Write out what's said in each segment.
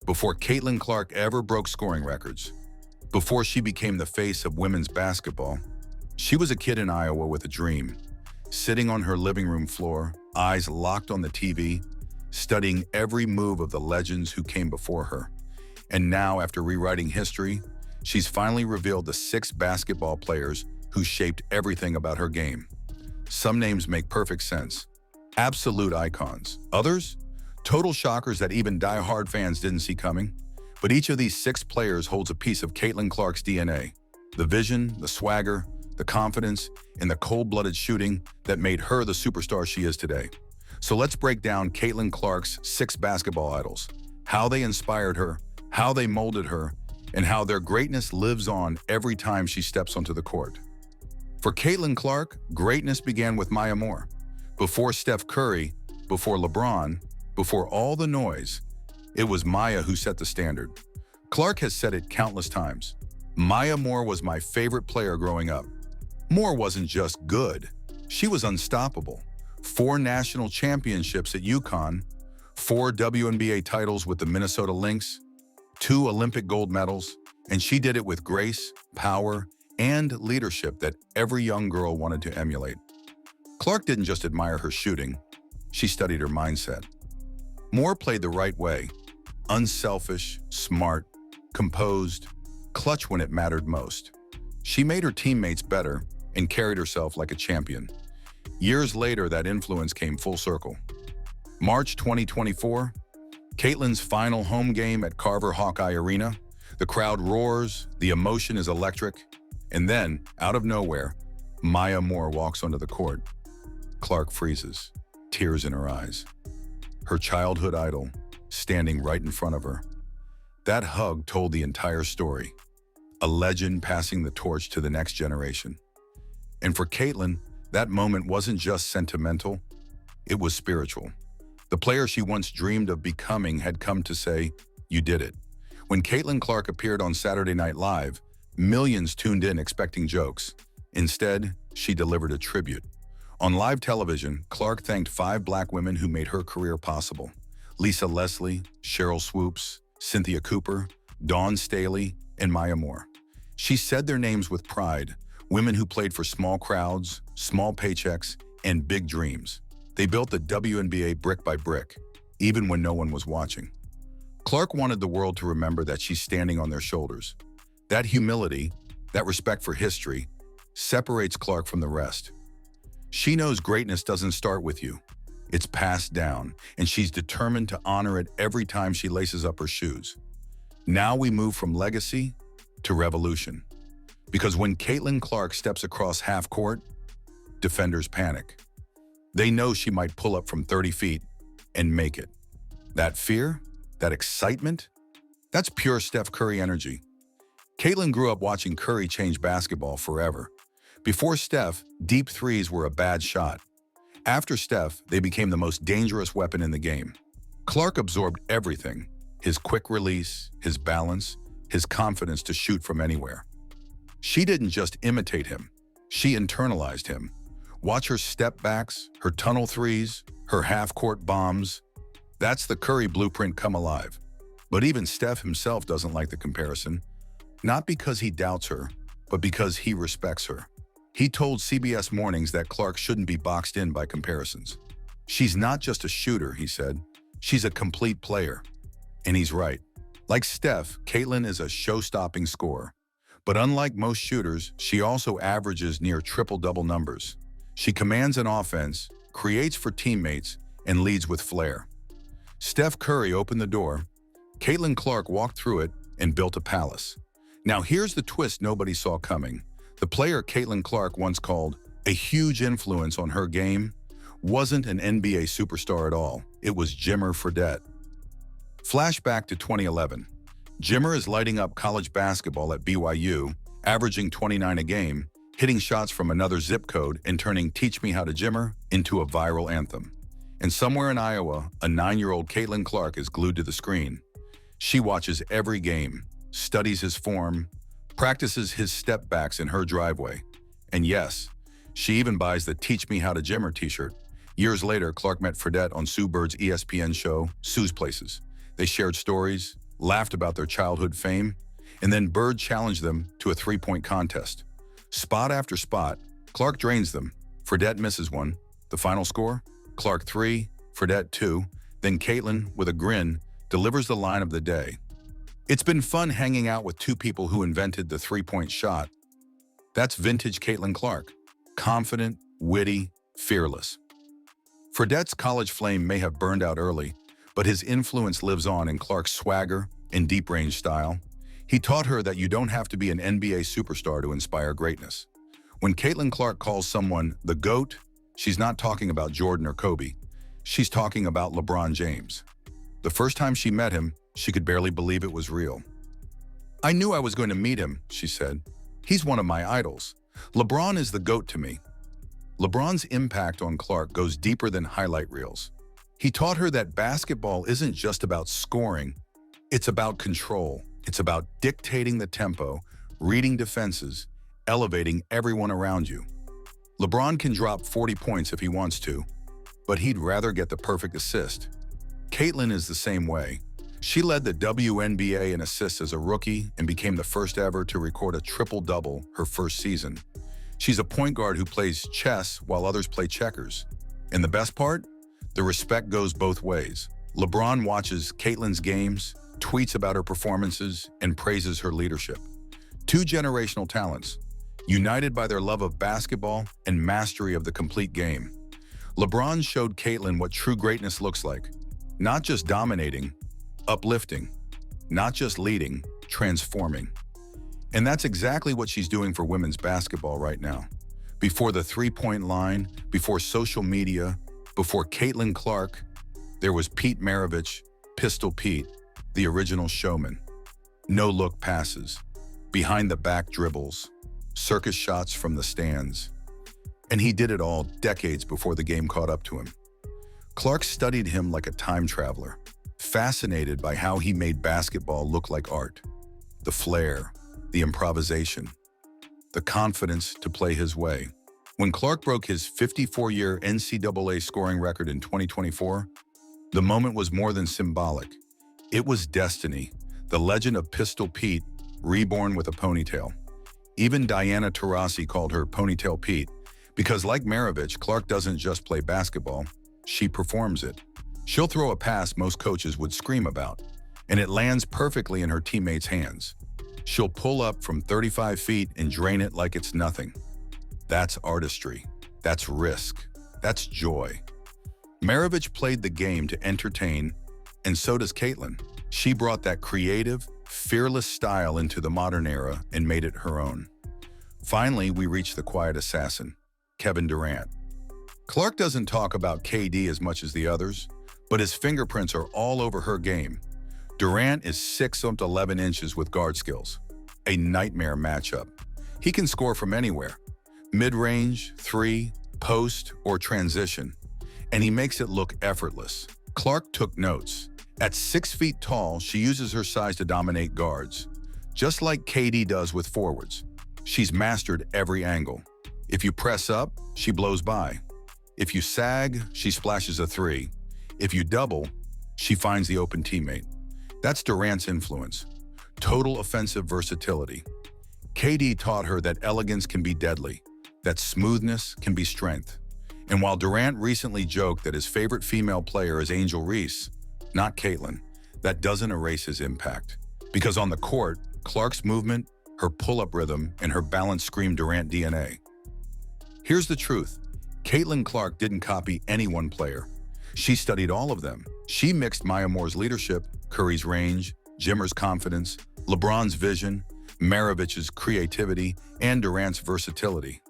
before Caitlin Clark ever broke scoring records, before she became the face of women's basketball, she was a kid in Iowa with a dream, sitting on her living room floor, eyes locked on the TV, studying every move of the legends who came before her. And now, after rewriting history, she's finally revealed the 6 basketball players who shaped everything about her game. Some names make perfect sense. Absolute icons. Others? Total shockers that even die-hard fans didn't see coming. But each of these 6 players holds a piece of Caitlin Clark's DNA. The vision, the swagger, the confidence, and the cold-blooded shooting that made her the superstar she is today. So let's break down Caitlin Clark's 6 basketball idols, how they inspired her, how they molded her, and how their greatness lives on every time she steps onto the court. For Caitlin Clark, greatness began with Maya Moore. Before Steph Curry, before LeBron, before all the noise, it was Maya who set the standard. Clark has said it countless times. Maya Moore was my favorite player growing up. Moore wasn't just good, she was unstoppable. 4 national championships at UConn, 4 WNBA titles with the Minnesota Lynx, 2 Olympic gold medals, and she did it with grace, power, and leadership that every young girl wanted to emulate. Clark didn't just admire her shooting, she studied her mindset. Moore played the right way, unselfish, smart, composed, clutch when it mattered most. She made her teammates better and carried herself like a champion. Years later, that influence came full circle. March 2024, Caitlin's final home game at Carver Hawkeye Arena. The crowd roars, the emotion is electric, and then, out of nowhere, Maya Moore walks onto the court. Clark freezes, tears in her eyes. Her childhood idol, standing right in front of her. That hug told the entire story, a legend passing the torch to the next generation. And for Caitlin, that moment wasn't just sentimental, it was spiritual. The player she once dreamed of becoming had come to say, "You did it." When Caitlin Clark appeared on Saturday Night Live, millions tuned in expecting jokes. Instead, she delivered a tribute. On live television, Clark thanked 5 Black women who made her career possible. Lisa Leslie, Cheryl Swoops, Cynthia Cooper, Dawn Staley, and Maya Moore. She said their names with pride, women who played for small crowds, small paychecks, and big dreams. They built the WNBA brick by brick, even when no one was watching. Clark wanted the world to remember that she's standing on their shoulders. That humility, that respect for history, separates Clark from the rest. She knows greatness doesn't start with you. It's passed down, and she's determined to honor it every time she laces up her shoes. Now we move from legacy to revolution. Because when Caitlin Clark steps across half court, defenders panic. They know she might pull up from 30 feet and make it. That fear, that excitement, that's pure Steph Curry energy. Caitlin grew up watching Curry change basketball forever. Before Steph, deep threes were a bad shot. After Steph, they became the most dangerous weapon in the game. Clark absorbed everything, his quick release, his balance, his confidence to shoot from anywhere. She didn't just imitate him, she internalized him. Watch her step backs, her tunnel threes, her half-court bombs. That's the Curry blueprint come alive. But even Steph himself doesn't like the comparison, not because he doubts her, but because he respects her. He told CBS Mornings that Clark shouldn't be boxed in by comparisons. She's not just a shooter, he said. She's a complete player. And he's right. Like Steph, Caitlin is a show-stopping scorer. But unlike most shooters, she also averages near triple-double numbers. She commands an offense, creates for teammates, and leads with flair. Steph Curry opened the door. Caitlin Clark walked through it and built a palace. Now here's the twist nobody saw coming. The player Caitlin Clark once called a huge influence on her game wasn't an NBA superstar at all. It was Jimmer Fredette. Flashback to 2011. Jimmer is lighting up college basketball at BYU, averaging 29 a game, hitting shots from another zip code and turning "Teach Me How to Jimmer" into a viral anthem. And somewhere in Iowa, a 9-year-old Caitlin Clark is glued to the screen. She watches every game, studies his form, practices his step backs in her driveway. And yes, she even buys the "Teach Me How to Jimmer" t-shirt. Years later, Clark met Fredette on Sue Bird's ESPN show, Sue's Places. They shared stories, laughed about their childhood fame, and then Bird challenged them to a three-point contest. Spot after spot, Clark drains them. Fredette misses one. The final score? Clark 3, Fredette 2. Then Caitlin, with a grin, delivers the line of the day. It's been fun hanging out with two people who invented the three-point shot. That's vintage Caitlin Clark. Confident, witty, fearless. Fredette's college flame may have burned out early, but his influence lives on in Clark's swagger and deep-range style. He taught her that you don't have to be an NBA superstar to inspire greatness. When Caitlin Clark calls someone the GOAT, she's not talking about Jordan or Kobe. She's talking about LeBron James. The first time she met him, she could barely believe it was real. "I knew I was going to meet him," she said. "He's one of my idols. LeBron is the GOAT to me." LeBron's impact on Clark goes deeper than highlight reels. He taught her that basketball isn't just about scoring, it's about control. It's about dictating the tempo, reading defenses, elevating everyone around you. LeBron can drop 40 points if he wants to, but he'd rather get the perfect assist. Caitlin is the same way. She led the WNBA in assists as a rookie and became the first ever to record a triple-double her first season. She's a point guard who plays chess while others play checkers. And the best part? The respect goes both ways. LeBron watches Caitlin's games, tweets about her performances, and praises her leadership. Two generational talents, united by their love of basketball and mastery of the complete game. LeBron showed Caitlin what true greatness looks like. Not just dominating, uplifting. Not just leading, transforming. And that's exactly what she's doing for women's basketball right now. Before the three-point line, before social media, before Caitlin Clark, there was Pete Maravich, Pistol Pete, the original showman. No-look passes, behind-the-back dribbles, circus shots from the stands. And he did it all decades before the game caught up to him. Clark studied him like a time traveler, fascinated by how he made basketball look like art. The flair, the improvisation, the confidence to play his way. When Clark broke his 54-year NCAA scoring record in 2024, the moment was more than symbolic. It was destiny, the legend of Pistol Pete, reborn with a ponytail. Even Diana Taurasi called her Ponytail Pete, because like Maravich, Clark doesn't just play basketball, she performs it. She'll throw a pass most coaches would scream about, and it lands perfectly in her teammates' hands. She'll pull up from 35 feet and drain it like it's nothing. That's artistry. That's risk. That's joy. Maravich played the game to entertain, and so does Caitlin. She brought that creative, fearless style into the modern era and made it her own. Finally, we reach the quiet assassin, Kevin Durant. Clark doesn't talk about KD as much as the others, but his fingerprints are all over her game. Durant is 6'11" with guard skills. A nightmare matchup. He can score from anywhere. Mid-range, three, post, or transition. And he makes it look effortless. Clark took notes. At 6 feet tall, she uses her size to dominate guards. Just like KD does with forwards. She's mastered every angle. If you press up, she blows by. If you sag, she splashes a three. If you double, she finds the open teammate. That's Durant's influence. Total offensive versatility. KD taught her that elegance can be deadly, that smoothness can be strength. And while Durant recently joked that his favorite female player is Angel Reese, not Caitlin, that doesn't erase his impact. Because on the court, Clark's movement, her pull-up rhythm, and her balance scream Durant DNA. Here's the truth. Caitlin Clark didn't copy any one player. She studied all of them. She mixed Maya Moore's leadership, Curry's range, Jimmer's confidence, LeBron's vision, Maravich's creativity, and Durant's versatility,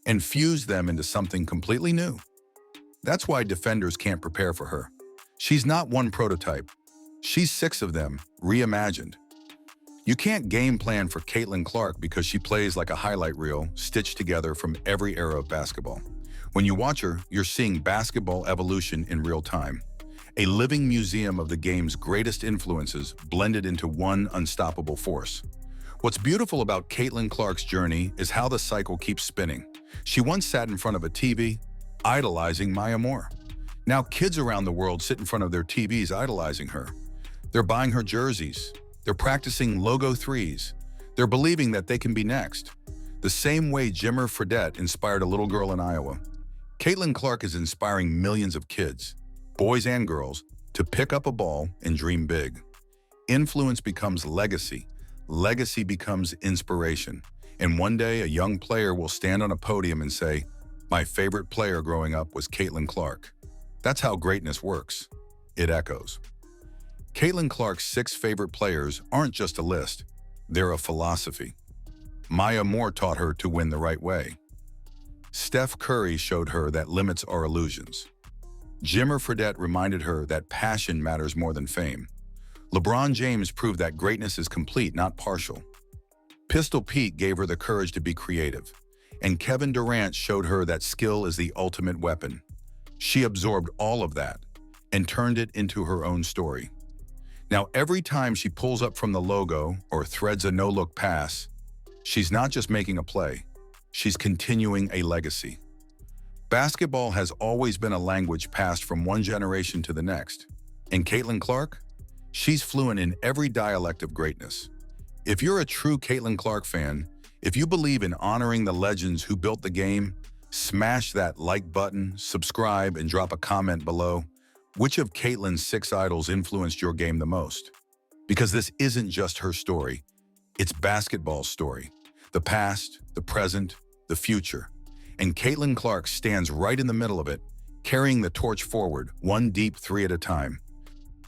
and fused them into something completely new. That's why defenders can't prepare for her. She's not one prototype. She's 6 of them, reimagined. You can't game plan for Caitlin Clark because she plays like a highlight reel stitched together from every era of basketball. When you watch her, you're seeing basketball evolution in real time. A living museum of the game's greatest influences blended into one unstoppable force. What's beautiful about Caitlin Clark's journey is how the cycle keeps spinning. She once sat in front of a TV, idolizing Maya Moore. Now kids around the world sit in front of their TVs idolizing her. They're buying her jerseys. They're practicing logo threes. They're believing that they can be next. The same way Jimmer Fredette inspired a little girl in Iowa, Caitlin Clark is inspiring millions of kids, boys and girls, to pick up a ball and dream big. Influence becomes legacy. Legacy becomes inspiration. And one day, a young player will stand on a podium and say, "My favorite player growing up was Caitlin Clark." That's how greatness works. It echoes. Caitlin Clark's 6 favorite players aren't just a list. They're a philosophy. Maya Moore taught her to win the right way. Steph Curry showed her that limits are illusions. Jimmer Fredette reminded her that passion matters more than fame. LeBron James proved that greatness is complete, not partial. Pistol Pete gave her the courage to be creative. And Kevin Durant showed her that skill is the ultimate weapon. She absorbed all of that and turned it into her own story. Now, every time she pulls up from the logo or threads a no-look pass, she's not just making a play, she's continuing a legacy. Basketball has always been a language passed from one generation to the next. And Caitlin Clark? She's fluent in every dialect of greatness. If you're a true Caitlin Clark fan, if you believe in honoring the legends who built the game, smash that like button, subscribe, and drop a comment below. Which of Caitlin's 6 idols influenced your game the most? Because this isn't just her story, it's basketball's story. The past, the present, the future. And Caitlin Clark stands right in the middle of it, carrying the torch forward, one deep 3 at a time.